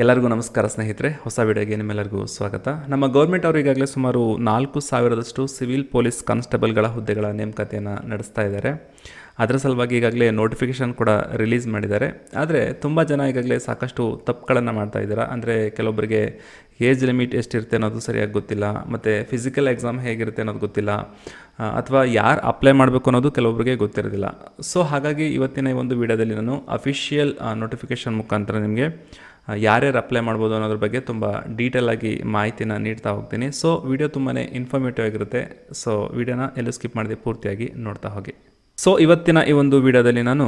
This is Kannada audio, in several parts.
ಎಲ್ಲರಿಗೂ ನಮಸ್ಕಾರ ಸ್ನೇಹಿತರೆ, ಹೊಸ ವಿಡಿಯೋಗೆ ನಿಮ್ಮೆಲ್ಲರಿಗೂ ಸ್ವಾಗತ. ನಮ್ಮ ಗೌರ್ಮೆಂಟ್ ಅವರು ಈಗಾಗಲೇ ಸುಮಾರು 4000ದಷ್ಟು ಸಿವಿಲ್ ಪೊಲೀಸ್ ಕಾನ್ಸ್ಟೇಬಲ್ಗಳ ಹುದ್ದೆಗಳ ನೇಮಕಾತಿಯನ್ನು ನಡೆಸ್ತಾ ಇದ್ದಾರೆ. ಅದರ ಸಲುವಾಗಿ ಈಗಾಗಲೇ ನೋಟಿಫಿಕೇಷನ್ ಕೂಡ ರಿಲೀಸ್ ಮಾಡಿದ್ದಾರೆ. ಆದರೆ ತುಂಬ ಜನ ಈಗಾಗಲೇ ಸಾಕಷ್ಟು ತಪ್ಪುಗಳನ್ನು ಮಾಡ್ತಾ ಇದ್ದಾರೆ. ಅಂದರೆ ಕೆಲವೊಬ್ಬರಿಗೆ ಏಜ್ ಲಿಮಿಟ್ ಎಷ್ಟಿರುತ್ತೆ ಅನ್ನೋದು ಸರಿಯಾಗಿ ಗೊತ್ತಿಲ್ಲ, ಮತ್ತು ಫಿಸಿಕಲ್ ಎಕ್ಸಾಮ್ ಹೇಗಿರುತ್ತೆ ಅನ್ನೋದು ಗೊತ್ತಿಲ್ಲ, ಅಥವಾ ಯಾರು ಅಪ್ಲೈ ಮಾಡಬೇಕು ಅನ್ನೋದು ಕೆಲವೊಬ್ಬರಿಗೆ ಗೊತ್ತಿರೋದಿಲ್ಲ. ಸೊ ಹಾಗಾಗಿ ಇವತ್ತಿನ ಈ ಒಂದು ವಿಡಿಯೋದಲ್ಲಿ ನಾನು ಅಫಿಷಿಯಲ್ ನೋಟಿಫಿಕೇಷನ್ ಮುಖಾಂತರ ನಿಮಗೆ ಯಾರ್ಯಾರು ಅಪ್ಲೈ ಮಾಡ್ಬೋದು ಅನ್ನೋದ್ರ ಬಗ್ಗೆ ತುಂಬ ಡೀಟೇಲಾಗಿ ಮಾಹಿತಿನ ನೀಡ್ತಾ ಹೋಗ್ತೀನಿ. ಸೊ ವಿಡಿಯೋ ತುಂಬಾ ಇನ್ಫಾರ್ಮೇಟಿವ್ ಆಗಿರುತ್ತೆ. ಸೊ ವಿಡಿಯೋನ ಎಲ್ಲೂ ಸ್ಕಿಪ್ ಮಾಡದೆ ಪೂರ್ತಿಯಾಗಿ ನೋಡ್ತಾ ಹೋಗಿ. ಸೊ ಇವತ್ತಿನ ಈ ಒಂದು ವಿಡಿಯೋದಲ್ಲಿ ನಾನು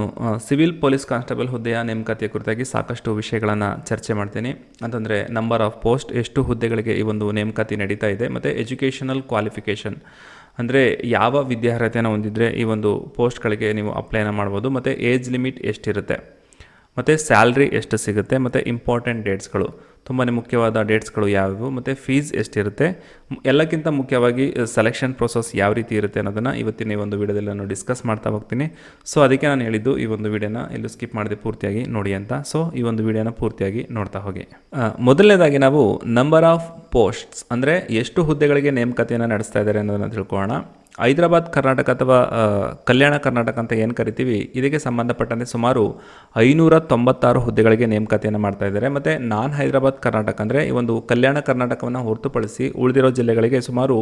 ಸಿವಿಲ್ ಪೊಲೀಸ್ ಕಾನ್ಸ್ಟೇಬಲ್ ಹುದ್ದೆಯ ನೇಮಕಾತಿಯ ಕುರಿತಾಗಿ ಸಾಕಷ್ಟು ವಿಷಯಗಳನ್ನು ಚರ್ಚೆ ಮಾಡ್ತೀನಿ. ಅಂತಂದರೆ ನಂಬರ್ ಆಫ್ ಪೋಸ್ಟ್, ಎಷ್ಟು ಹುದ್ದೆಗಳಿಗೆ ಈ ಒಂದು ನೇಮಕಾತಿ ನಡೀತಾ ಇದೆ, ಮತ್ತು ಎಜುಕೇಷನಲ್ ಕ್ವಾಲಿಫಿಕೇಷನ್ ಅಂದರೆ ಯಾವ ವಿದ್ಯಾರ್ಹತೆಯನ್ನು ಹೊಂದಿದ್ರೆ ಈ ಒಂದು ಪೋಸ್ಟ್ಗಳಿಗೆ ನೀವು ಅಪ್ಲೈನ ಮಾಡ್ಬೋದು, ಮತ್ತು ಏಜ್ ಲಿಮಿಟ್ ಎಷ್ಟಿರುತ್ತೆ, ಮತ್ತು ಸ್ಯಾಲ್ರಿ ಎಷ್ಟು ಸಿಗುತ್ತೆ, ಮತ್ತು ಇಂಪಾರ್ಟೆಂಟ್ ಡೇಟ್ಸ್ಗಳು, ತುಂಬಾ ಮುಖ್ಯವಾದ ಡೇಟ್ಸ್ಗಳು ಯಾವುವು, ಮತ್ತು ಫೀಸ್ ಎಷ್ಟಿರುತ್ತೆ, ಎಲ್ಲಕ್ಕಿಂತ ಮುಖ್ಯವಾಗಿ ಸೆಲೆಕ್ಷನ್ ಪ್ರೋಸೆಸ್ ಯಾವ ರೀತಿ ಇರುತ್ತೆ ಅನ್ನೋದನ್ನು ಇವತ್ತಿನ ಈ ಒಂದು ವಿಡಿಯೋದಲ್ಲಿ ನಾನು ಡಿಸ್ಕಸ್ ಮಾಡ್ತಾ ಹೋಗ್ತೀನಿ. ಸೊ ಅದಕ್ಕೆ ನಾನು ಹೇಳಿದ್ದು ಈ ಒಂದು ವಿಡಿಯೋನ ಎಲ್ಲೂ ಸ್ಕಿಪ್ ಮಾಡದೆ ಪೂರ್ತಿಯಾಗಿ ನೋಡಿ ಅಂತ. ಸೊ ಈ ಒಂದು ವಿಡಿಯೋನ ಪೂರ್ತಿಯಾಗಿ ನೋಡ್ತಾ ಹೋಗಿ. ಮೊದಲನೇದಾಗಿ ನಾವು ನಂಬರ್ ಆಫ್ ಪೋಸ್ಟ್ಸ್ ಅಂದರೆ ಎಷ್ಟು ಹುದ್ದೆಗಳಿಗೆ ನೇಮಕಾತಿಯನ್ನು ನಡೆಸ್ತಾ ಇದ್ದಾರೆ ಅನ್ನೋದನ್ನು ತಿಳ್ಕೊಳ್ಳೋಣ. ಹೈದರಾಬಾದ್ ಕರ್ನಾಟಕ ಅಥವಾ ಕಲ್ಯಾಣ ಕರ್ನಾಟಕ ಅಂತ ಏನು ಕರಿತೀವಿ, ಇದಕ್ಕೆ ಸಂಬಂಧಪಟ್ಟಂತೆ ಸುಮಾರು 596 ಹುದ್ದೆಗಳಿಗೆ ನೇಮಕಾತಿಯನ್ನು ಮಾಡ್ತಾ ಇದ್ದಾರೆ. ಮತ್ತು ನಾನ್ ಹೈದರಾಬಾದ್ ಕರ್ನಾಟಕ ಅಂದರೆ ಈ ಒಂದು ಕಲ್ಯಾಣ ಕರ್ನಾಟಕವನ್ನು ಹೊರತುಪಡಿಸಿ ಉಳಿದಿರೋ ಜಿಲ್ಲೆಗಳಿಗೆ ಸುಮಾರು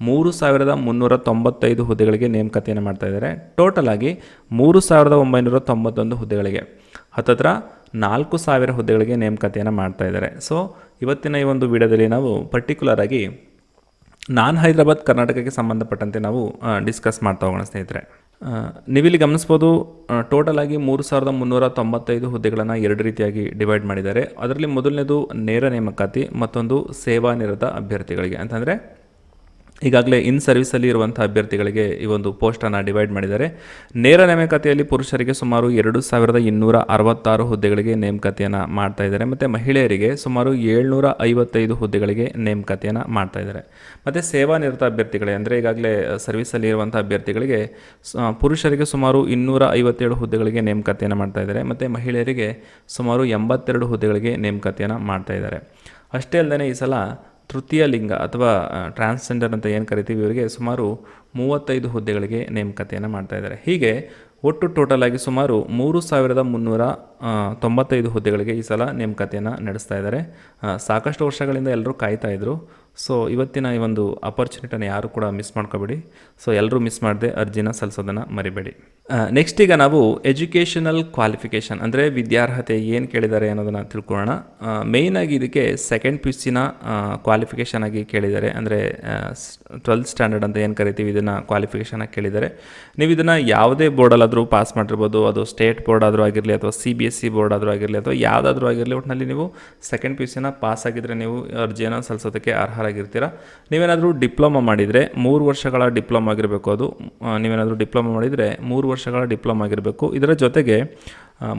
3395 ಹುದ್ದೆಗಳಿಗೆ ನೇಮಕಾತಿಯನ್ನು ಮಾಡ್ತಾ ಇದ್ದಾರೆ. ಟೋಟಲ್ ಆಗಿ 3991 ಹುದ್ದೆಗಳಿಗೆ ಹತ್ತತ್ರ 4000 ಹುದ್ದೆಗಳಿಗೆ ನೇಮಕಾತಿಯನ್ನು ಮಾಡ್ತಾ ಇದ್ದಾರೆ. ಸೊ ಇವತ್ತಿನ ಈ ಒಂದು ವಿಡಿಯೋದಲ್ಲಿ ನಾವು ಪರ್ಟಿಕ್ಯುಲರ್ ಆಗಿ ನಾನ್ ಹೈದರಾಬಾದ್ ಕರ್ನಾಟಕಕ್ಕೆ ಸಂಬಂಧಪಟ್ಟಂತೆ ನಾವು ಡಿಸ್ಕಸ್ ಮಾಡ್ತಾ ಹೋಗೋಣ ಸ್ನೇಹಿತರೆ. ನೀವಿಲ್ಲಿ ಗಮನಿಸ್ಬೋದು, ಟೋಟಲ್ ಆಗಿ 3395 ಹುದ್ದೆಗಳನ್ನು ಎರಡು ರೀತಿಯಾಗಿ ಡಿವೈಡ್ ಮಾಡಿದ್ದಾರೆ. ಅದರಲ್ಲಿ ಮೊದಲನೇದು ನೇರ ನೇಮಕಾತಿ, ಮತ್ತೊಂದು ಸೇವಾ ನಿರತ ಅಭ್ಯರ್ಥಿಗಳಿಗೆ. ಅಂತಂದರೆ ಈಗಾಗಲೇ ಇನ್ ಸರ್ವಿಸಲ್ಲಿ ಇರುವಂಥ ಅಭ್ಯರ್ಥಿಗಳಿಗೆ ಈ ಒಂದು ಪೋಸ್ಟನ್ನು ಡಿವೈಡ್ ಮಾಡಿದ್ದಾರೆ. ನೇರ ನೇಮಕಾತಿಯಲ್ಲಿ ಪುರುಷರಿಗೆ ಸುಮಾರು 2266 ಹುದ್ದೆಗಳಿಗೆ ನೇಮಕಾತಿಯನ್ನು ಮಾಡ್ತಾ ಇದ್ದಾರೆ, ಮತ್ತು ಮಹಿಳೆಯರಿಗೆ ಸುಮಾರು 755 ಹುದ್ದೆಗಳಿಗೆ ನೇಮಕಾತಿಯನ್ನು ಮಾಡ್ತಾ ಇದ್ದಾರೆ. ಮತ್ತು ಸೇವಾ ನಿರತ ಅಭ್ಯರ್ಥಿಗಳಿಗೆ ಅಂದರೆ ಈಗಾಗಲೇ ಸರ್ವಿಸಲ್ಲಿ ಇರುವಂಥ ಅಭ್ಯರ್ಥಿಗಳಿಗೆ ಪುರುಷರಿಗೆ ಸುಮಾರು 257 ಹುದ್ದೆಗಳಿಗೆ ನೇಮಕಾತಿಯನ್ನು ಮಾಡ್ತಾ ಇದ್ದಾರೆ, ಮತ್ತು ಮಹಿಳೆಯರಿಗೆ ಸುಮಾರು 82 ಹುದ್ದೆಗಳಿಗೆ ನೇಮಕಾತಿಯನ್ನು ಮಾಡ್ತಾ ಇದ್ದಾರೆ. ಅಷ್ಟೇ ಅಲ್ಲದೆ ಈ ಸಲ ತೃತೀಯ ಲಿಂಗ ಅಥವಾ ಟ್ರಾನ್ಸ್ಜೆಂಡರ್ ಅಂತ ಏನು ಕರಿತೀವಿ, ಇವರಿಗೆ ಸುಮಾರು 35 ಹುದ್ದೆಗಳಿಗೆ ನೇಮಕಾತಿಯನ್ನು ಮಾಡ್ತಾ ಇದ್ದಾರೆ. ಹೀಗೆ ಒಟ್ಟು ಟೋಟಲ್ ಆಗಿ ಸುಮಾರು 3395 ಹುದ್ದೆಗಳಿಗೆ ಈ ಸಲ ನೇಮಕಾತಿಯನ್ನು ನಡೆಸ್ತಾ ಇದ್ದಾರೆ. ಸಾಕಷ್ಟು ವರ್ಷಗಳಿಂದ ಎಲ್ಲರೂ ಕಾಯ್ತಾ ಇದ್ದರು. ಸೊ ಇವತ್ತಿನ ಈ ಒಂದು ಅಪರ್ಚುನಿಟಿನ ಯಾರು ಕೂಡ ಮಿಸ್ ಮಾಡ್ಕೋಬೇಡಿ. ಸೊ ಎಲ್ಲರೂ ಮಿಸ್ ಮಾಡದೆ ಅರ್ಜಿನ ಸಲ್ಲಿಸೋದನ್ನು ಮರಿಬೇಡಿ. ನೆಕ್ಸ್ಟ್ ಈಗ ನಾವು ಎಜುಕೇಷನಲ್ ಕ್ವಾಲಿಫಿಕೇಷನ್ ಅಂದರೆ ವಿದ್ಯಾರ್ಹತೆ ಏನು ಕೇಳಿದ್ದಾರೆ ಅನ್ನೋದನ್ನು ತಿಳ್ಕೊಳ್ಳೋಣ. ಮೇಯ್ನಾಗಿ ಇದಕ್ಕೆ ಸೆಕೆಂಡ್ PUC ಕ್ವಾಲಿಫಿಕೇಷನ್ ಆಗಿ ಕೇಳಿದ್ದಾರೆ. ಅಂದರೆ 12th ಸ್ಟ್ಯಾಂಡರ್ಡ್ ಅಂತ ಏನು ಕರಿತೀವಿ, ಇದನ್ನು ಕ್ವಾಲಿಫಿಕೇಷನಾಗಿ ಕೇಳಿದ್ದಾರೆ. ನೀವು ಇದನ್ನು ಯಾವುದೇ ಬೋರ್ಡಲ್ಲಾದರೂ ಪಾಸ್ ಮಾಡಿರ್ಬೋದು, ಅದು ಸ್ಟೇಟ್ ಬೋರ್ಡ್ ಆದರೂ ಆಗಿರಲಿ, ಅಥವಾ CBSE ಬೋರ್ಡ್ ಆದರೂ ಆಗಿರಲಿ, ಅಥವಾ ಯಾವುದಾದ್ರೂ ಆಗಿರಲಿ, ಒಟ್ಟಿನಲ್ಲಿ ನೀವು ಸೆಕೆಂಡ್ PUC ಪಾಸ್ ಆಗಿದ್ದರೆ ನೀವು ಅರ್ಜಿಯನ್ನು ಸಲ್ಲಿಸೋದಕ್ಕೆ ಅರ್ಹರಾಗಿರ್ತೀರ. ನೀವೇನಾದರೂ ಡಿಪ್ಲೊಮಾ ಮಾಡಿದರೆ 3 ವರ್ಷಗಳ ಡಿಪ್ಲೊಮಾ ಆಗಿರಬೇಕು. ಅದು ನೀವೇನಾದರೂ ಡಿಪ್ಲೊಮಾ ಮಾಡಿದರೆ 3 ವರ್ಷಗಳ ಡಿಪ್ಲೊಮಾ ಆಗಿರಬೇಕು. ಇದರ ಜೊತೆಗೆ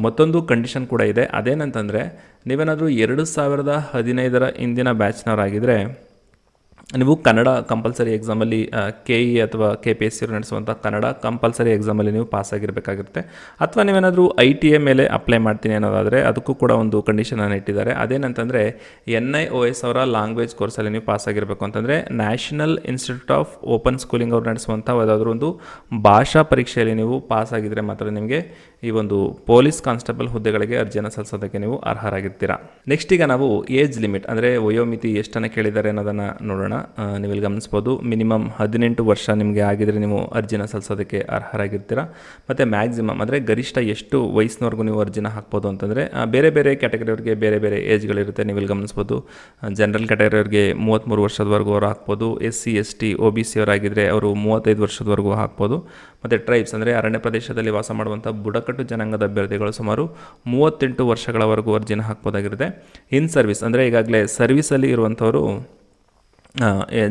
ಮತ್ತೊಂದು ಕಂಡೀಷನ್ ಕೂಡ ಇದೆ. ಅದೇನಂತಂದರೆ ನೀವೇನಾದರೂ 2015 ಹಿಂದಿನ ಬ್ಯಾಚ್ನವರಾಗಿದ್ದರೆ ನೀವು ಕನ್ನಡ ಕಂಪಲ್ಸರಿ ಎಕ್ಸಾಮಲ್ಲಿ KE ಅಥವಾ KPSC ನಡೆಸುವಂಥ ಕನ್ನಡ ಕಂಪಲ್ಸರಿ ಎಕ್ಸಾಮಲ್ಲಿ ನೀವು ಪಾಸ್ ಆಗಿರಬೇಕಾಗಿರುತ್ತೆ. ಅಥವಾ ನೀವೇನಾದರೂ ITA ಮೇಲೆ ಅಪ್ಲೈ ಮಾಡ್ತೀನಿ ಅನ್ನೋದಾದರೆ ಅದಕ್ಕೂ ಕೂಡ ಒಂದು ಕಂಡೀಷನನ್ನು ಇಟ್ಟಿದ್ದಾರೆ. ಅದೇನಂತಂದರೆ NIOS ಅವರ ಲ್ಯಾಂಗ್ವೇಜ್ ಕೋರ್ಸಲ್ಲಿ ನೀವು ಪಾಸ್ ಆಗಿರಬೇಕು. ಅಂತಂದರೆ national institute of open schooling ಅವ್ರು ನಡೆಸುವಂಥ ಯಾವುದಾದ್ರೂ ಒಂದು ಭಾಷಾ ಪರೀಕ್ಷೆಯಲ್ಲಿ ನೀವು ಪಾಸ್ ಆಗಿದ್ದರೆ ಮಾತ್ರ ನಿಮಗೆ ಈ ಒಂದು ಪೊಲೀಸ್ ಕಾನ್ಸ್ಟೇಬಲ್ ಹುದ್ದೆಗಳಿಗೆ ಅರ್ಜಿಯನ್ನು ಸಲ್ಲಿಸೋದಕ್ಕೆ ನೀವು ಅರ್ಹರಾಗಿರ್ತೀರ. ನೆಕ್ಸ್ಟ್ ಈಗ ನಾವು ಏಜ್ ಲಿಮಿಟ್ ಅಂದರೆ ವಯೋಮಿತಿ ಎಷ್ಟನ್ನು ಕೇಳಿದ್ದಾರೆ ಅನ್ನೋದನ್ನು ನೋಡೋಣ. ನೀವು ಇಲ್ಲಿ ಗಮನಿಸ್ಬೋದು, ಮಿನಿಮಮ್ 18 ವರ್ಷ ನಿಮಗೆ ಆಗಿದರೆ ನೀವು ಅರ್ಜಿನ ಸಲ್ಲಿಸೋದಕ್ಕೆ ಅರ್ಹರಾಗಿರ್ತೀರ. ಮತ್ತು ಮ್ಯಾಕ್ಸಿಮಮ್ ಅಂದರೆ ಗರಿಷ್ಠ ಎಷ್ಟು ವಯಸ್ಸಿನವರೆಗೂ ನೀವು ಅರ್ಜಿನ ಹಾಕ್ಬೋದು ಅಂತಂದರೆ ಬೇರೆ ಬೇರೆ ಕ್ಯಾಟಗರಿಯವರಿಗೆ ಬೇರೆ ಬೇರೆ ಏಜ್ಗಳಿರುತ್ತೆ. ನೀವು ಇಲ್ಲಿ ಗಮನಿಸ್ಬೋದು, ಜನರಲ್ ಕ್ಯಾಟಗರಿಯವರಿಗೆ 33 ವರ್ಷದವರೆಗೂ ಅವರು ಹಾಕ್ಬೋದು. SC ST OBC ಅವರಾಗಿದ್ದರೆ ಅವರು 35 ವರ್ಷದವರೆಗೂ ಹಾಕ್ಬೋದು. ಮತ್ತು ಟ್ರೈಬ್ಸ್ ಅಂದರೆ ಅರಣ್ಯ ಪ್ರದೇಶದಲ್ಲಿ ವಾಸ ಮಾಡುವಂಥ ಬುಡಕಟ್ಟು ಜನಾಂಗದ ಅಭ್ಯರ್ಥಿಗಳು ಸುಮಾರು 38 ವರ್ಷಗಳವರೆಗೂ ಅರ್ಜಿನ ಹಾಕ್ಬೋದಾಗಿರುತ್ತೆ. ಇನ್ ಸರ್ವಿಸ್ ಅಂದರೆ ಈಗಾಗಲೇ ಸರ್ವಿಸಲ್ಲಿ ಇರುವಂಥವರು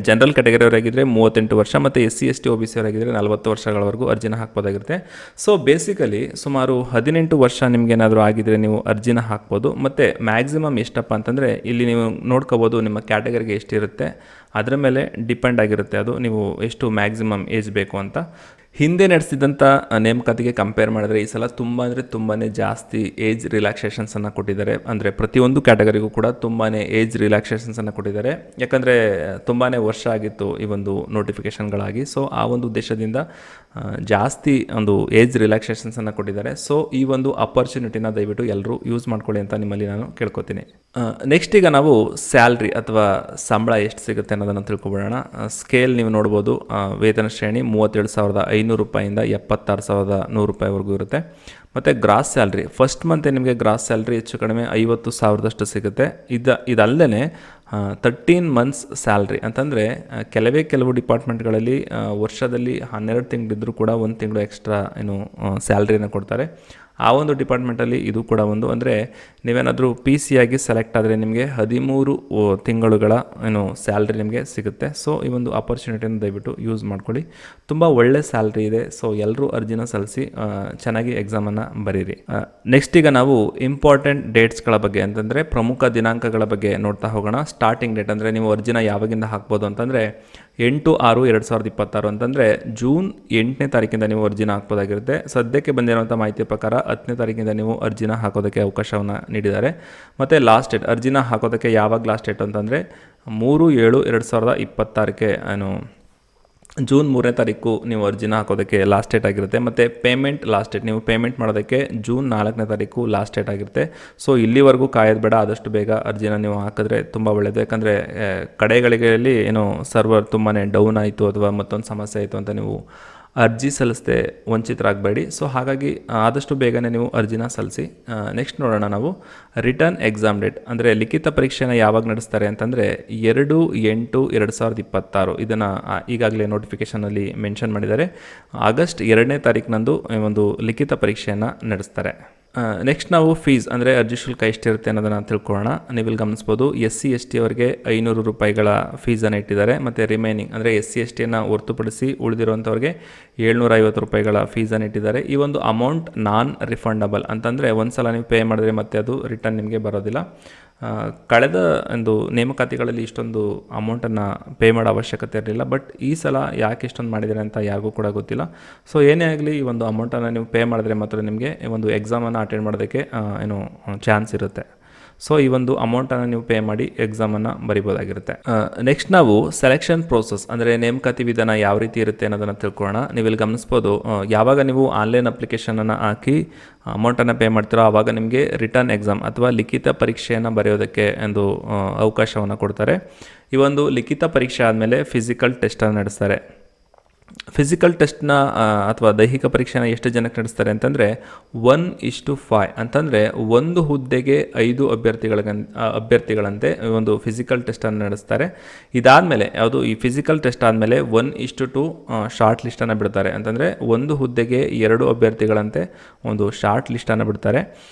ಜನರಲ್ ಕ್ಯಾಟಗರಿಯವರಾಗಿದ್ದರೆ 38 ವರ್ಷ, ಮತ್ತು SC ST OBC ಅವರಾಗಿದ್ದರೆ 40 ವರ್ಷಗಳವರೆಗೂ ಅರ್ಜಿನ ಹಾಕ್ಬೋದಾಗಿರುತ್ತೆ. ಸೊ ಬೇಸಿಕಲಿ ಸುಮಾರು 18 ವರ್ಷ ನಿಮಗೇನಾದರೂ ಆಗಿದ್ದರೆ ನೀವು ಅರ್ಜಿನ ಹಾಕ್ಬೋದು. ಮತ್ತು ಮ್ಯಾಕ್ಸಿಮಮ್ ಎಷ್ಟಪ್ಪ ಅಂತಂದರೆ ಇಲ್ಲಿ ನೀವು ನೋಡ್ಕೋಬೋದು, ನಿಮ್ಮ ಕ್ಯಾಟಗರಿಗೆ ಎಷ್ಟಿರುತ್ತೆ ಅದರ ಮೇಲೆ ಡಿಪೆಂಡ್ ಆಗಿರುತ್ತೆ. ಅದು ನೀವು ಎಷ್ಟು ಮ್ಯಾಕ್ಸಿಮಮ್ ಏಜ್ ಬೇಕು ಅಂತ. ಹಿಂದೆ ನಡೆಸಿದಂಥ ನೇಮಕಾತಿಗೆ ಕಂಪೇರ್ ಮಾಡಿದ್ರೆ ಈ ಸಲ ತುಂಬ ಅಂದರೆ ತುಂಬಾ ಜಾಸ್ತಿ ಏಜ್ ರಿಲ್ಯಾಕ್ಸೇಷನ್ಸನ್ನು ಕೊಟ್ಟಿದ್ದಾರೆ. ಅಂದರೆ ಪ್ರತಿಯೊಂದು ಕ್ಯಾಟಗರಿಗೂ ಕೂಡ ತುಂಬಾ ಏಜ್ ರಿಲ್ಯಾಕ್ಸೇಷನ್ಸನ್ನು ಕೊಟ್ಟಿದ್ದಾರೆ. ಯಾಕಂದರೆ ತುಂಬಾ ವರ್ಷ ಆಗಿತ್ತು ಈ ಒಂದು ನೋಟಿಫಿಕೇಷನ್ಗಳಾಗಿ. ಸೊ ಆ ಒಂದು ಉದ್ದೇಶದಿಂದ ಜಾಸ್ತಿ ಒಂದು ಏಜ್ ರಿಲ್ಯಾಕ್ಸೇಷನ್ಸನ್ನು ಕೊಟ್ಟಿದ್ದಾರೆ. ಸೊ ಈ ಒಂದು ಅಪರ್ಚುನಿಟಿನ ದಯವಿಟ್ಟು ಎಲ್ಲರೂ ಯೂಸ್ ಮಾಡ್ಕೊಳ್ಳಿ ಅಂತ ನಿಮ್ಮಲ್ಲಿ ನಾನು ಕೇಳ್ಕೊತೀನಿ. ನೆಕ್ಸ್ಟ್ ಈಗ ನಾವು ಸ್ಯಾಲ್ರಿ ಅಥವಾ ಸಂಬಳ ಎಷ್ಟು ಸಿಗುತ್ತೆ ಅನ್ನೋದನ್ನು ತಿಳ್ಕೊಬಿಡೋಣ. ಸ್ಕೇಲ್ ನೀವು ನೋಡ್ಬೋದು. ವೇತನ ಶ್ರೇಣಿ 37,500 ರೂಪಾಯಿಂದ 76,100 ರೂಪಾಯಿವರೆಗೂ ಇರುತ್ತೆ. ಮತ್ತು ಗ್ರಾಸ್ ಸ್ಯಾಲ್ರಿ ಫಸ್ಟ್ ಮಂತೆ ನಿಮಗೆ ಗ್ರಾಸ್ ಸ್ಯಾಲ್ರಿ ಹೆಚ್ಚು ಕಡಿಮೆ 50,000ದಷ್ಟು ಸಿಗುತ್ತೆ. ಇದಲ್ಲದೆ 13 ಮಂತ್ಸ್ ಸ್ಯಾಲ್ರಿ ಅಂತಂದರೆ ಕೆಲವು ಡಿಪಾರ್ಟ್ಮೆಂಟ್ಗಳಲ್ಲಿ ವರ್ಷದಲ್ಲಿ 12 ತಿಂಗಳಿದ್ದರೂ ಕೂಡ 1 ತಿಂಗಳು ಎಕ್ಸ್ಟ್ರಾ ಸ್ಯಾಲ್ರಿನ ಕೊಡ್ತಾರೆ. ಆ ಒಂದು ಡಿಪಾರ್ಟ್ಮೆಂಟಲ್ಲಿ ಇದು ಕೂಡ ಒಂದು. ಅಂದರೆ ನೀವೇನಾದರೂ PC ಆಗಿ ಸೆಲೆಕ್ಟ್ ಆದರೆ ನಿಮಗೆ 13 ತಿಂಗಳುಗಳ ಸ್ಯಾಲ್ರಿ ನಿಮಗೆ ಸಿಗುತ್ತೆ. ಸೊ ಈ ಒಂದು ಆಪರ್ಚುನಿಟಿಯನ್ನು ದಯವಿಟ್ಟು ಯೂಸ್ ಮಾಡ್ಕೊಳ್ಳಿ. ತುಂಬ ಒಳ್ಳೆ ಸ್ಯಾಲ್ರಿ ಇದೆ. ಸೊ ಎಲ್ಲರೂ ಅರ್ಜಿನ ಸಲ್ಲಿಸಿ ಚೆನ್ನಾಗಿ ಎಕ್ಸಾಮನ್ನು ಬರೀರಿ. ನೆಕ್ಸ್ಟ್ ಈಗ ನಾವು ಇಂಪಾರ್ಟೆಂಟ್ ಡೇಟ್ಸ್ಗಳ ಬಗ್ಗೆ ಅಂತಂದರೆ ಪ್ರಮುಖ ದಿನಾಂಕಗಳ ಬಗ್ಗೆ ನೋಡ್ತಾ ಹೋಗೋಣ. ಸ್ಟಾರ್ಟಿಂಗ್ ಡೇಟ್ ಅಂದರೆ ನೀವು ಅರ್ಜಿನ ಯಾವಾಗಿಂದ ಹಾಕ್ಬೋದು ಅಂತಂದರೆ 8/6/2026 ಅಂತಂದರೆ ಜೂನ್ 8ನೇ ತಾರೀಕಿಂದ ನೀವು ಅರ್ಜಿನ ಹಾಕ್ಬೋದಾಗಿರುತ್ತೆ. ಸದ್ಯಕ್ಕೆ ಬಂದಿರುವಂಥ ಮಾಹಿತಿಯ ಪ್ರಕಾರ 10ನೇ ತಾರೀಕಿಂದ ನೀವು ಅರ್ಜಿನ ಹಾಕೋದಕ್ಕೆ ಅವಕಾಶವನ್ನು ನೀಡಿದ್ದಾರೆ. ಮತ್ತು ಲಾಸ್ಟ್ ಡೇಟ್ ಅರ್ಜಿನ ಹಾಕೋದಕ್ಕೆ ಯಾವಾಗ ಲಾಸ್ಟ್ ಡೇಟ್ ಅಂತಂದರೆ 3/7/2026ಕ್ಕೆ ಜೂನ್ 3ನೇ ತಾರೀಕು ನೀವು ಅರ್ಜಿನ ಹಾಕೋದಕ್ಕೆ ಲಾಸ್ಟ್ ಡೇಟ್ ಆಗಿರುತ್ತೆ. ಮತ್ತು ಪೇಮೆಂಟ್ ಲಾಸ್ಟ್ ಡೇಟ್ ನೀವು ಪೇಮೆಂಟ್ ಮಾಡೋದಕ್ಕೆ ಜೂನ್ 4ನೇ ತಾರೀಕು ಲಾಸ್ಟ್ ಡೇಟ್ ಆಗಿರುತ್ತೆ. ಸೊ ಇಲ್ಲಿವರೆಗೂ ಕಾಯೋದು ಬೇಡ, ಆದಷ್ಟು ಬೇಗ ಅರ್ಜಿನ ನೀವು ಹಾಕಿದ್ರೆ ತುಂಬ ಒಳ್ಳೆಯದು. ಯಾಕಂದರೆ ಕಡೆಗಳಿಗೆ ಸರ್ವರ್ ತುಂಬಾ ಡೌನ್ ಆಯಿತು ಅಥವಾ ಮತ್ತೊಂದು ಸಮಸ್ಯೆ ಆಯಿತು ಅಂತ ನೀವು ಅರ್ಜಿ ಸಲ್ಲಿಸದೆ ವಂಚಿತರಾಗಬೇಡಿ. ಸೊ ಹಾಗಾಗಿ ಆದಷ್ಟು ಬೇಗನೆ ನೀವು ಅರ್ಜಿನ ಸಲ್ಲಿಸಿ. ನೆಕ್ಸ್ಟ್ ನೋಡೋಣ ನಾವು ರಿಟರ್ನ್ ಎಕ್ಸಾಮ್ ಡೇಟ್ ಅಂದರೆ ಲಿಖಿತ ಪರೀಕ್ಷೆನ ಯಾವಾಗ ನಡೆಸ್ತಾರೆ ಅಂತಂದರೆ 2/8/2026 ಇದನ್ನು ಈಗಾಗಲೇ ನೋಟಿಫಿಕೇಷನಲ್ಲಿ ಮೆನ್ಷನ್ ಮಾಡಿದ್ದಾರೆ. ಆಗಸ್ಟ್ 2ನೇ ತಾರೀಕಿನಂದು ಒಂದು ಲಿಖಿತ ಪರೀಕ್ಷೆಯನ್ನು ನಡೆಸ್ತಾರೆ. ನೆಕ್ಸ್ಟ್ ನಾವು ಫೀಸ್ ಅಂದರೆ ಅರ್ಜಿ ಶುಲ್ಕ ಎಷ್ಟಿರುತ್ತೆ ಅನ್ನೋದನ್ನು ತಿಳ್ಕೊಳ್ಳೋಣ. ನೀವಿಲ್ಲಿ ಗಮನಿಸ್ಬೋದು SC ST ಅವರಿಗೆ 500 ರೂಪಾಯಿಗಳ ಫೀಸನ್ನು ಇಟ್ಟಿದ್ದಾರೆ. ಮತ್ತು ರಿಮೈನಿಂಗ್ ಅಂದರೆ SC STಯನ್ನು ಹೊರತುಪಡಿಸಿ ಉಳಿದಿರುವಂಥವ್ರಿಗೆ 750 ರೂಪಾಯಿಗಳ ಫೀಸನ್ನು ಇಟ್ಟಿದ್ದಾರೆ. ಈ ಒಂದು ಅಮೌಂಟ್ ನಾನ್ ರಿಫಂಡಬಲ್ ಅಂತಂದರೆ ಒಂದು ಸಲ ನೀವು ಪೇ ಮಾಡಿದ್ರೆ ಮತ್ತೆ ಅದು ರಿಟರ್ನ್ ನಿಮಗೆ ಬರೋದಿಲ್ಲ. ಕಳೆದ ಒಂದು ನೇಮಕಾತಿಗಳಲ್ಲಿ ಇಷ್ಟೊಂದು ಅಮೌಂಟನ್ನು ಪೇ ಮಾಡೋ ಅವಶ್ಯಕತೆ ಇರಲಿಲ್ಲ. ಬಟ್ ಈ ಸಲ ಯಾಕೆ ಇಷ್ಟೊಂದು ಮಾಡಿದ್ದಾರೆ ಅಂತ ಯಾರಿಗೂ ಕೂಡ ಗೊತ್ತಿಲ್ಲ. ಸೊ ಏನೇ ಆಗಲಿ ಈ ಒಂದು ಅಮೌಂಟನ್ನು ನೀವು ಪೇ ಮಾಡಿದ್ರೆ ಮಾತ್ರ ನಿಮಗೆ ಒಂದು ಎಕ್ಸಾಮನ್ನು ಅಟೆಂಡ್ ಮಾಡೋದಕ್ಕೆ ಚಾನ್ಸ್ ಇರುತ್ತೆ. ಸೊ ಈ ಒಂದು ಅಮೌಂಟನ್ನು ನೀವು ಪೇ ಮಾಡಿ ಎಕ್ಸಾಮನ್ನು ಬರಿಬೋದಾಗಿರುತ್ತೆ. ನೆಕ್ಸ್ಟ್ ನಾವು ಸೆಲೆಕ್ಷನ್ ಪ್ರೋಸೆಸ್ ಅಂದರೆ ನೇಮಕಾತಿ ವಿಧಾನ ಯಾವ ರೀತಿ ಇರುತ್ತೆ ಅನ್ನೋದನ್ನು ತಿಳ್ಕೊಳ್ಳೋಣ. ನೀವಿಲ್ಲಿ ಗಮನಿಸ್ಬೋದು, ಯಾವಾಗ ನೀವು ಆನ್ಲೈನ್ ಅಪ್ಲಿಕೇಶನನ್ನು ಹಾಕಿ ಅಮೌಂಟನ್ನು ಪೇ ಮಾಡ್ತೀರೋ ಆವಾಗ ನಿಮಗೆ ರಿಟರ್ನ್ ಎಕ್ಸಾಮ್ ಅಥವಾ ಲಿಖಿತ ಪರೀಕ್ಷೆಯನ್ನು ಬರೆಯೋದಕ್ಕೆ ಒಂದು ಅವಕಾಶವನ್ನು ಕೊಡ್ತಾರೆ. ಈ ಒಂದು ಲಿಖಿತ ಪರೀಕ್ಷೆ ಆದಮೇಲೆ ಫಿಸಿಕಲ್ ಟೆಸ್ಟನ್ನು ನಡೆಸ್ತಾರೆ. ಫಿಸಿಕಲ್ ಟೆಸ್ಟ್ನ ಅಥವಾ ದೈಹಿಕ ಪರೀಕ್ಷೆನ ಎಷ್ಟು ಜನಕ್ಕೆ ನಡೆಸ್ತಾರೆ ಅಂತಂದರೆ 1:5 ಅಂತಂದರೆ ಒಂದು ಹುದ್ದೆಗೆ 5 ಅಭ್ಯರ್ಥಿಗಳಂತೆ ಒಂದು ಫಿಸಿಕಲ್ ಟೆಸ್ಟನ್ನು ನಡೆಸ್ತಾರೆ. ಇದಾದಮೇಲೆ ಯಾವುದು ಈ ಫಿಸಿಕಲ್ ಟೆಸ್ಟ್ ಆದಮೇಲೆ 1:2 ಶಾರ್ಟ್ ಲಿಸ್ಟನ್ನು ಬಿಡ್ತಾರೆ. ಅಂತಂದರೆ ಒಂದು ಹುದ್ದೆಗೆ 2 ಅಭ್ಯರ್ಥಿಗಳಂತೆ ಒಂದು ಶಾರ್ಟ್ ಲಿಸ್ಟನ್ನು ಬಿಡ್ತಾರೆ.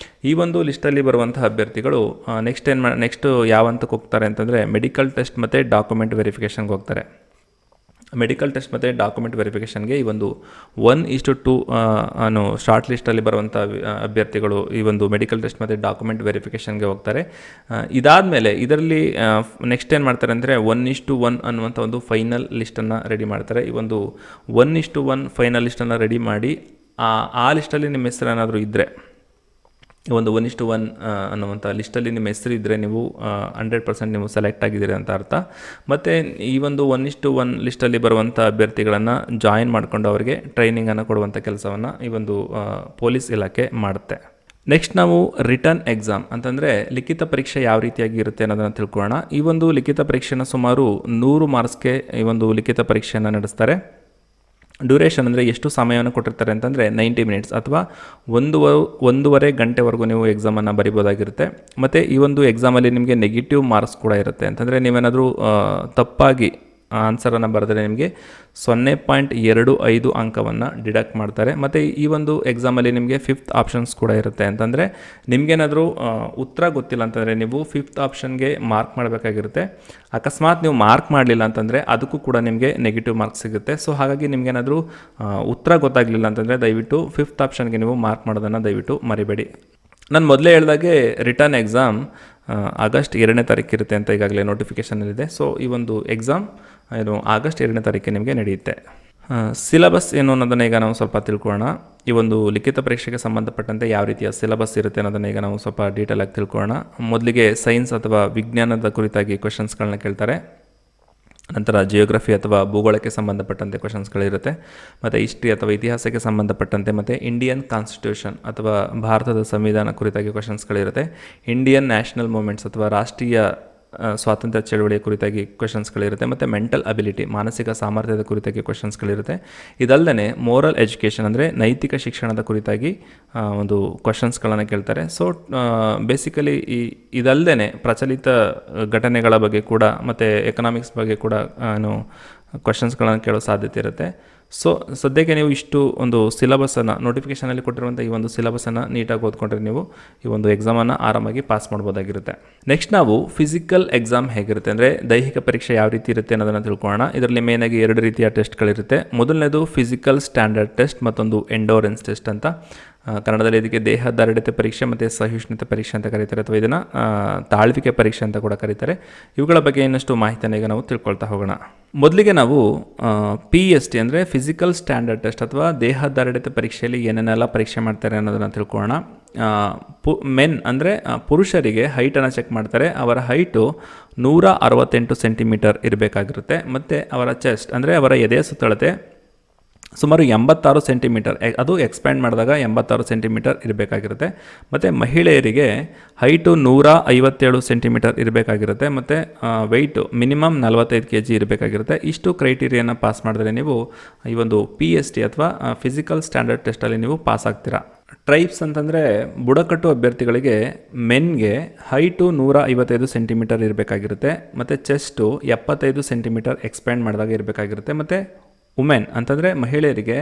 ಈ ಒಂದು ಲಿಸ್ಟಲ್ಲಿ ಬರುವಂಥ ಅಭ್ಯರ್ಥಿಗಳು ನೆಕ್ಸ್ಟ್ ಯಾವ ಹಂತಕ್ಕೆ ಹೋಗ್ತಾರೆ ಅಂತಂದರೆ ಮೆಡಿಕಲ್ ಟೆಸ್ಟ್ ಮತ್ತು ಡಾಕ್ಯುಮೆಂಟ್ ವೆರಿಫಿಕೇಷನ್ಗೆ ಹೋಗ್ತಾರೆ. ಮೆಡಿಕಲ್ ಟೆಸ್ಟ್ ಮತ್ತು ಡಾಕ್ಯುಮೆಂಟ್ ವೆರಿಫಿಕೇಷನ್ಗೆ ಈ ಒಂದು 1:2 ಶಾರ್ಟ್ ಲಿಸ್ಟಲ್ಲಿ ಬರುವಂಥ ಅಭ್ಯರ್ಥಿಗಳು ಈ ಒಂದು ಮೆಡಿಕಲ್ ಟೆಸ್ಟ್ ಮತ್ತು ಡಾಕ್ಯುಮೆಂಟ್ ವೆರಿಫಿಕೇಷನ್ಗೆ ಹೋಗ್ತಾರೆ. ಇದಾದಮೇಲೆ ಇದರಲ್ಲಿ ನೆಕ್ಸ್ಟ್ ಏನು ಮಾಡ್ತಾರೆ ಅಂದರೆ 1:1 ಅನ್ನುವಂಥ ಒಂದು ಫೈನಲ್ ಲಿಸ್ಟನ್ನು ರೆಡಿ ಮಾಡ್ತಾರೆ. ಈ ಒಂದು 1:1 ಫೈನಲ್ ಲಿಸ್ಟನ್ನು ರೆಡಿ ಮಾಡಿ ಆ ಲಿಸ್ಟಲ್ಲಿ ನಿಮ್ಮ ಹೆಸರು ಏನಾದರೂ ಇದ್ದರೆ ಒಂದು 1:1 ಅನ್ನುವಂಥ ಲಿಸ್ಟಲ್ಲಿ ನಿಮ್ಮ ಹೆಸರು ಇದ್ದರೆ ನೀವು 100% ನೀವು ಸೆಲೆಕ್ಟ್ ಆಗಿದ್ದೀರಿ ಅಂತ ಅರ್ಥ. ಮತ್ತು ಈ ಒಂದು 1:1 ಲಿಸ್ಟಲ್ಲಿ ಬರುವಂಥ ಅಭ್ಯರ್ಥಿಗಳನ್ನು ಜಾಯಿನ್ ಮಾಡಿಕೊಂಡು ಅವರಿಗೆ ಟ್ರೈನಿಂಗನ್ನು ಕೊಡುವಂಥ ಕೆಲಸವನ್ನು ಈ ಒಂದು ಪೊಲೀಸ್ ಇಲಾಖೆ ಮಾಡುತ್ತೆ. ನೆಕ್ಸ್ಟ್ ನಾವು ರಿಟರ್ನ್ ಎಕ್ಸಾಮ್ ಅಂತಂದರೆ ಲಿಖಿತ ಪರೀಕ್ಷೆ ಯಾವ ರೀತಿಯಾಗಿ ಇರುತ್ತೆ ಅನ್ನೋದನ್ನು ತಿಳ್ಕೊಳ್ಳೋಣ. ಈ ಒಂದು ಲಿಖಿತ ಪರೀಕ್ಷೆನ ಸುಮಾರು 100 ಮಾರ್ಕ್ಸ್ಗೆ ಈ ಒಂದು ಲಿಖಿತ ಪರೀಕ್ಷೆಯನ್ನು ನಡೆಸ್ತಾರೆ. ಡ್ಯೂರೇಷನ್ ಅಂದರೆ ಎಷ್ಟು ಸಮಯವನ್ನು ಕೊಟ್ಟಿರ್ತಾರೆ ಅಂತಂದರೆ 90 ಮಿನಿಟ್ಸ್ ಅಥವಾ 1.5 ಗಂಟೆವರೆಗೂ ನೀವು ಎಕ್ಸಾಮನ್ನು ಬರಿಬೋದಾಗಿರುತ್ತೆ. ಮತ್ತು ಈ ಒಂದು ಎಕ್ಸಾಮಲ್ಲಿ ನಿಮಗೆ ನೆಗೆಟಿವ್ ಮಾರ್ಕ್ಸ್ ಕೂಡ ಇರುತ್ತೆ. ಅಂತಂದರೆ ನೀವೇನಾದರೂ ತಪ್ಪಾಗಿ ಆನ್ಸರನ್ನು ಬರೆದರೆ ನಿಮಗೆ 0.25 ಅಂಕವನ್ನು ಡಿಡಕ್ಟ್ ಮಾಡ್ತಾರೆ. ಮತ್ತು ಈ ಒಂದು ಎಕ್ಸಾಮಲ್ಲಿ ನಿಮಗೆ 5th ಆಪ್ಷನ್ಸ್ ಕೂಡ ಇರುತ್ತೆ. ಅಂತಂದರೆ ನಿಮಗೇನಾದರೂ ಉತ್ತರ ಗೊತ್ತಿಲ್ಲ ಅಂತಂದರೆ ನೀವು 5th ಆಪ್ಷನ್ಗೆ ಮಾರ್ಕ್ ಮಾಡಬೇಕಾಗಿರುತ್ತೆ. ಅಕಸ್ಮಾತ್ ನೀವು ಮಾರ್ಕ್ ಮಾಡಲಿಲ್ಲ ಅಂತಂದರೆ ಅದಕ್ಕೂ ಕೂಡ ನಿಮಗೆ ನೆಗೆಟಿವ್ ಮಾರ್ಕ್ಸ್ ಸಿಗುತ್ತೆ. ಸೊ ಹಾಗಾಗಿ ನಿಮಗೇನಾದರೂ ಉತ್ತರ ಗೊತ್ತಾಗಲಿಲ್ಲ ಅಂತಂದರೆ ದಯವಿಟ್ಟು 5th ಆಪ್ಷನ್ಗೆ ನೀವು ಮಾರ್ಕ್ ಮಾಡೋದನ್ನು ದಯವಿಟ್ಟು ಮರಿಬೇಡಿ. ನಾನು ಮೊದಲೇ ಹೇಳಿದಾಗೆ ರಿಟರ್ನ್ ಎಕ್ಸಾಮ್ ಆಗಸ್ಟ್ 2ನೇ ತಾರೀಕು ಇರುತ್ತೆ ಅಂತ ಈಗಾಗಲೇ ನೋಟಿಫಿಕೇಷನಲ್ಲಿದೆ. ಸೊ ಈ ಒಂದು ಎಕ್ಸಾಮ್ ಆಗಸ್ಟ್ 2ನೇ ತಾರೀಕು ನಿಮಗೆ ನಡೆಯುತ್ತೆ. ಸಿಲಬಸ್ ಏನು ಅನ್ನೋದನ್ನು ಈಗ ನಾವು ಸ್ವಲ್ಪ ತಿಳ್ಕೊಳ್ಳೋಣ. ಈ ಒಂದು ಲಿಖಿತ ಪರೀಕ್ಷೆಗೆ ಸಂಬಂಧಪಟ್ಟಂತೆ ಯಾವ ರೀತಿಯ ಸಿಲಬಸ್ ಇರುತ್ತೆ ಅನ್ನೋದನ್ನು ಈಗ ನಾವು ಸ್ವಲ್ಪ ಡೀಟೇಲಾಗಿ ತಿಳ್ಕೊಳ್ಳೋಣ. ಮೊದಲಿಗೆ ಸೈನ್ಸ್ ಅಥವಾ ವಿಜ್ಞಾನದ ಕುರಿತಾಗಿ ಕ್ವೆಶನ್ಸ್ಗಳನ್ನ ಕೇಳ್ತಾರೆ. ನಂತರ ಜಿಯೋಗ್ರಫಿ ಅಥವಾ ಭೂಗೋಳಕ್ಕೆ ಸಂಬಂಧಪಟ್ಟಂತೆ ಕ್ವೆಶನ್ಸ್ಗಳಿರುತ್ತೆ. ಮತ್ತು ಹಿಸ್ಟ್ರಿ ಅಥವಾ ಇತಿಹಾಸಕ್ಕೆ ಸಂಬಂಧಪಟ್ಟಂತೆ ಮತ್ತು ಇಂಡಿಯನ್ ಕಾನ್ಸ್ಟಿಟ್ಯೂಷನ್ ಅಥವಾ ಭಾರತದ ಸಂವಿಧಾನ ಕುರಿತಾಗಿ ಕ್ವೆಶನ್ಸ್ಗಳಿರುತ್ತೆ. ಇಂಡಿಯನ್ ನ್ಯಾಷನಲ್ ಮೂಮೆಂಟ್ಸ್ ಅಥವಾ ರಾಷ್ಟ್ರೀಯ ಸ್ವಾತಂತ್ರ್ಯ ಚಳವಳಿಯ ಕುರಿತಾಗಿ ಕ್ವೆಶನ್ಸ್ಗಳಿರುತ್ತೆ. ಮತ್ತು ಮೆಂಟಲ್ ಅಬಿಲಿಟಿ ಮಾನಸಿಕ ಸಾಮರ್ಥ್ಯದ ಕುರಿತಾಗಿ ಕ್ವೆಶನ್ಸ್ಗಳಿರುತ್ತೆ. ಇದಲ್ಲದೆ ಮೋರಲ್ ಎಜುಕೇಷನ್ ಅಂದರೆ ನೈತಿಕ ಶಿಕ್ಷಣದ ಕುರಿತಾಗಿ ಒಂದು ಕ್ವೆಶನ್ಸ್ಗಳನ್ನು ಕೇಳ್ತಾರೆ. ಸೊ ಬೇಸಿಕಲಿ ಇದಲ್ಲದೆ ಪ್ರಚಲಿತ ಘಟನೆಗಳ ಬಗ್ಗೆ ಕೂಡ ಮತ್ತು ಎಕನಾಮಿಕ್ಸ್ ಬಗ್ಗೆ ಕೂಡ ಕ್ವೆಶನ್ಸ್ಗಳನ್ನು ಕೇಳೋ ಸಾಧ್ಯತೆ ಇರುತ್ತೆ. ಸೊ ಸದ್ಯಕ್ಕೆ ನೀವು ಇಷ್ಟು ಒಂದು ಸಿಲಬಸನ್ನು ನೋಟಿಫಿಕೇಷನಲ್ಲಿ ಕೊಟ್ಟಿರುವಂಥ ಈ ಒಂದು ಸಿಲಬಸನ್ನು ನೀಟಾಗಿ ಓದ್ಕೊಂಡ್ರೆ ನೀವು ಈ ಒಂದು ಎಕ್ಸಾಮನ್ನು ಆರಾಮಾಗಿ ಪಾಸ್ ಮಾಡ್ಬೋದಾಗಿರುತ್ತೆ. ನೆಕ್ಸ್ಟ್ ನಾವು ಫಿಸಿಕಲ್ ಎಕ್ಸಾಮ್ ಹೇಗಿರುತ್ತೆ ಅಂದರೆ ದೈಹಿಕ ಪರೀಕ್ಷೆ ಯಾವ ರೀತಿ ಇರುತ್ತೆ ಅನ್ನೋದನ್ನು ತಿಳ್ಕೊಳ್ಳೋಣ. ಇದರಲ್ಲಿ ಮೇನಾಗಿ 2 ರೀತಿಯ ಟೆಸ್ಟ್ಗಳಿರುತ್ತೆ. ಮೊದಲನೇದು ಫಿಸಿಕಲ್ ಸ್ಟ್ಯಾಂಡರ್ಡ್ ಟೆಸ್ಟ್, ಮತ್ತೊಂದು ಎಂಡೋರೆನ್ಸ್ ಟೆಸ್ಟ್ ಅಂತ. ಕನ್ನಡದಲ್ಲಿ ಇದಕ್ಕೆ ದೇಹದಾರ್ಢ್ಯತೆ ಪರೀಕ್ಷೆ ಮತ್ತು ಸಹಿಷ್ಣುತೆ ಪರೀಕ್ಷೆ ಅಂತ ಕರೀತಾರೆ, ಅಥವಾ ಇದನ್ನು ತಾಳ್ವಿಕೆ ಪರೀಕ್ಷೆ ಅಂತ ಕೂಡ ಕರೀತಾರೆ. ಇವುಗಳ ಬಗ್ಗೆ ಇನ್ನಷ್ಟು ಮಾಹಿತಿಯನ್ನು ಈಗ ನಾವು ತಿಳ್ಕೊಳ್ತಾ ಹೋಗೋಣ. ಮೊದಲಿಗೆ ನಾವು PST ಅಂದರೆ ಫಿಸಿಕಲ್ ಸ್ಟ್ಯಾಂಡರ್ಡ್ ಟೆಸ್ಟ್ ಅಥವಾ ದೇಹದಾರ್ಢ್ಯತೆ ಪರೀಕ್ಷೆಯಲ್ಲಿ ಏನೇನೆಲ್ಲ ಪರೀಕ್ಷೆ ಮಾಡ್ತಾರೆ ಅನ್ನೋದನ್ನು ತಿಳ್ಕೊಳ್ಳೋಣ. ಮೆನ್ ಅಂದರೆ ಪುರುಷರಿಗೆ ಹೈಟನ್ನು ಚೆಕ್ ಮಾಡ್ತಾರೆ. ಅವರ ಹೈಟು 168 ಸೆಂಟಿಮೀಟರ್ ಇರಬೇಕಾಗಿರುತ್ತೆ. ಮತ್ತು ಅವರ ಚೆಸ್ಟ್ ಅಂದರೆ ಅವರ ಎದೆಯ ಸುತ್ತಳತೆ ಸುಮಾರು 86 ಸೆಂಟಿಮೀಟರ್, ಅದು ಎಕ್ಸ್ಪ್ಯಾಂಡ್ ಮಾಡಿದಾಗ 86 ಸೆಂಟಿಮೀಟರ್ ಇರಬೇಕಾಗಿರುತ್ತೆ. ಮತ್ತು ಮಹಿಳೆಯರಿಗೆ ಹೈಟು 157 ಸೆಂಟಿಮೀಟರ್ ಇರಬೇಕಾಗಿರುತ್ತೆ. ಮತ್ತು ವೆಯ್ಟು ಮಿನಿಮಮ್ 45 kg ಇರಬೇಕಾಗಿರುತ್ತೆ. ಇಷ್ಟು ಕ್ರೈಟೀರಿಯಾನ ಪಾಸ್ ಮಾಡಿದ್ರೆ ನೀವು ಈ ಒಂದು PST ಅಥವಾ ಫಿಸಿಕಲ್ ಸ್ಟ್ಯಾಂಡರ್ಡ್ ಟೆಸ್ಟಲ್ಲಿ ನೀವು ಪಾಸ್ ಆಗ್ತೀರಾ. ಟ್ರೈಬ್ಸ್ ಅಂತಂದರೆ ಬುಡಕಟ್ಟು ಅಭ್ಯರ್ಥಿಗಳಿಗೆ ಮೆನ್ಗೆ ಹೈಟು 155 ಸೆಂಟಿಮೀಟರ್ ಇರಬೇಕಾಗಿರುತ್ತೆ. ಮತ್ತು ಚೆಸ್ಟು 75 ಸೆಂಟಿಮೀಟರ್ ಎಕ್ಸ್ಪ್ಯಾಂಡ್ ಮಾಡಿದಾಗ ಇರಬೇಕಾಗಿರುತ್ತೆ. ಮತ್ತು ವುಮೆನ್ ಅಂತಂದರೆ ಮಹಿಳೆಯರಿಗೆ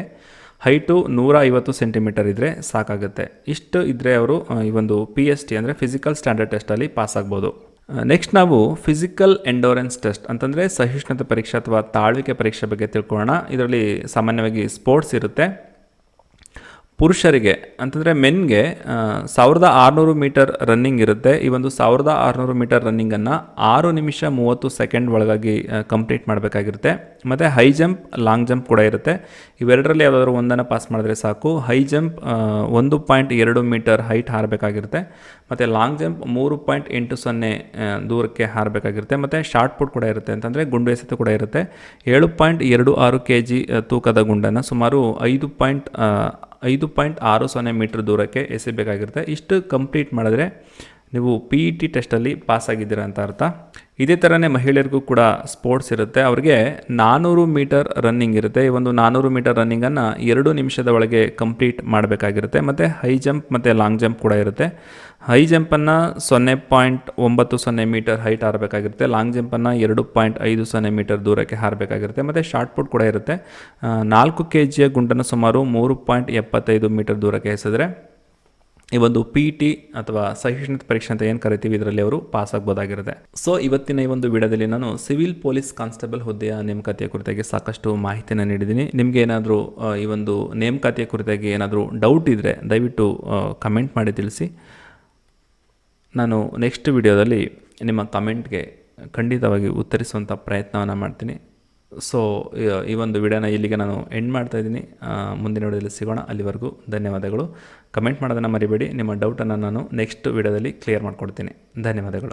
ಹೈಟು 150 ಸೆಂಟಿಮೀಟರ್ ಇದ್ದರೆ ಸಾಕಾಗುತ್ತೆ. ಇಷ್ಟು ಇದ್ದರೆ ಅವರು ಈ ಒಂದು PST ಅಂದರೆ ಫಿಸಿಕಲ್ ಸ್ಟ್ಯಾಂಡರ್ಡ್ ಟೆಸ್ಟಲ್ಲಿ ಪಾಸ್ ಆಗ್ಬೋದು. ನೆಕ್ಸ್ಟ್ ನಾವು ಫಿಸಿಕಲ್ ಎಂಡೋರೆನ್ಸ್ ಟೆಸ್ಟ್ ಅಂತಂದರೆ ಸಹಿಷ್ಣುತೆ ಪರೀಕ್ಷೆ ಅಥವಾ ತಾಳ್ವಿಕೆ ಪರೀಕ್ಷೆ ಬಗ್ಗೆ ತಿಳ್ಕೊಳ್ಳೋಣ. ಇದರಲ್ಲಿ ಸಾಮಾನ್ಯವಾಗಿ ಸ್ಪೋರ್ಟ್ಸ್ ಇರುತ್ತೆ. ಪುರುಷರಿಗೆ ಅಂತಂದರೆ ಮೆನ್ಗೆ 1600 ಮೀಟರ್ ರನ್ನಿಂಗ್ ಇರುತ್ತೆ. ಈ ಒಂದು 1600 ಮೀಟರ್ ರನ್ನಿಂಗನ್ನು 6 ನಿಮಿಷ 30 ಸೆಕೆಂಡ್ ಒಳಗಾಗಿ ಕಂಪ್ಲೀಟ್ ಮಾಡಬೇಕಾಗಿರುತ್ತೆ. ಮತ್ತು ಹೈ ಜಂಪ್, ಲಾಂಗ್ ಜಂಪ್ ಕೂಡ ಇರುತ್ತೆ. ಇವೆರಡರಲ್ಲಿ ಯಾವುದಾದ್ರೂ ಒಂದನ್ನು ಪಾಸ್ ಮಾಡಿದ್ರೆ ಸಾಕು. ಹೈ ಜಂಪ್ 1.2 ಮೀಟರ್ ಹೈಟ್ ಹಾರಬೇಕಾಗಿರುತ್ತೆ. ಮತ್ತು ಲಾಂಗ್ ಜಂಪ್ 3.80 ದೂರಕ್ಕೆ ಹಾರಬೇಕಾಗಿರುತ್ತೆ. ಮತ್ತು ಶಾರ್ಟ್ ಪುಟ್ ಕೂಡ ಇರುತ್ತೆ, ಅಂತಂದರೆ ಗುಂಡು ಎಸೆತ ಕೂಡ ಇರುತ್ತೆ. 7.26 kg ತೂಕದ ಗುಂಡನ್ನು ಸುಮಾರು 5.60 ಮೀಟರ್ ದೂರಕ್ಕೆ ಎಸೆಯಬೇಕಾಗಿರುತ್ತೆ. ಇಷ್ಟು ಕಂಪ್ಲೀಟ್ ಮಾಡಿದ್ರೆ ನೀವು PET ಟೆಸ್ಟಲ್ಲಿ ಪಾಸ್ ಆಗಿದ್ದೀರಾ ಅಂತ ಅರ್ಥ. ಇದೇ ಥರನೇ ಮಹಿಳೆಯರಿಗೂ ಕೂಡ ಸ್ಪೋರ್ಟ್ಸ್ ಇರುತ್ತೆ. ಅವ್ರಿಗೆ 400 ಮೀಟರ್ ರನ್ನಿಂಗ್ ಇರುತ್ತೆ. ಈ ಒಂದು 400 ಮೀಟರ್ ರನ್ನಿಂಗನ್ನು 2 ನಿಮಿಷದ ಒಳಗೆ ಕಂಪ್ಲೀಟ್ ಮಾಡಬೇಕಾಗಿರುತ್ತೆ. ಮತ್ತು ಹೈ ಜಂಪ್ ಮತ್ತು ಲಾಂಗ್ ಜಂಪ್ ಕೂಡ ಇರುತ್ತೆ. ಹೈ ಜಂಪನ್ನು 0.90 ಮೀಟರ್ ಹೈಟ್ ಹಾರಬೇಕಾಗಿರುತ್ತೆ. ಲಾಂಗ್ ಜಂಪನ್ನು 2.50 ಮೀಟರ್ ದೂರಕ್ಕೆ ಹಾರಬೇಕಾಗಿರುತ್ತೆ. ಮತ್ತು ಶಾರ್ಟ್ ಪುಟ್ ಕೂಡ ಇರುತ್ತೆ. 4 kg ಗುಂಡನ್ನು ಸುಮಾರು 3.75 ಮೀಟರ್ ದೂರಕ್ಕೆ ಎಸೆದರೆ ಈ ಒಂದು PET ಅಥವಾ ಸಹಿಷ್ಣುತೆ ಪರೀಕ್ಷೆ ಅಂತ ಏನು ಕರಿತೀವಿ ಇದರಲ್ಲಿ ಅವರು ಪಾಸ್ ಆಗ್ಬೋದಾಗಿರುತ್ತೆ. ಸೊ ಇವತ್ತಿನ ಈ ಒಂದು ವಿಡಿಯೋದಲ್ಲಿ ನಾನು ಸಿವಿಲ್ ಪೊಲೀಸ್ ಕಾನ್ಸ್ಟೇಬಲ್ ಹುದ್ದೆಯ ನೇಮಕಾತಿಯ ಕುರಿತಾಗಿ ಸಾಕಷ್ಟು ಮಾಹಿತಿಯನ್ನು ನೀಡಿದ್ದೀನಿ. ನಿಮಗೆ ಏನಾದರೂ ಈ ಒಂದು ನೇಮಕಾತಿಯ ಕುರಿತಾಗಿ ಏನಾದರೂ ಡೌಟ್ ಇದ್ದರೆ ದಯವಿಟ್ಟು ಕಮೆಂಟ್ ಮಾಡಿ ತಿಳಿಸಿ. ನಾನು ನೆಕ್ಸ್ಟ್ ವಿಡಿಯೋದಲ್ಲಿ ನಿಮ್ಮ ಕಮೆಂಟ್ಗೆ ಖಂಡಿತವಾಗಿ ಉತ್ತರಿಸುವಂಥ ಪ್ರಯತ್ನವನ್ನು ಮಾಡ್ತೀನಿ. ಸೊ ಈ ಒಂದು ವಿಡಿಯೋನ ಇಲ್ಲಿಗೆ ನಾನು ಎಂಡ್ ಮಾಡ್ತಾ ಇದ್ದೀನಿ. ಮುಂದಿನ ವಿಡಿಯೋದಲ್ಲಿ ಸಿಗೋಣ. ಅಲ್ಲಿವರೆಗೂ ಧನ್ಯವಾದಗಳು. ಕಮೆಂಟ್ ಮಾಡೋದನ್ನು ಮರಿಬೇಡಿ. ನಿಮ್ಮ ಡೌಟನ್ನು ನಾನು ನೆಕ್ಸ್ಟ್ ವಿಡಿಯೋದಲ್ಲಿ ಕ್ಲಿಯರ್ ಮಾಡಿಕೊಡ್ತೀನಿ. ಧನ್ಯವಾದಗಳು.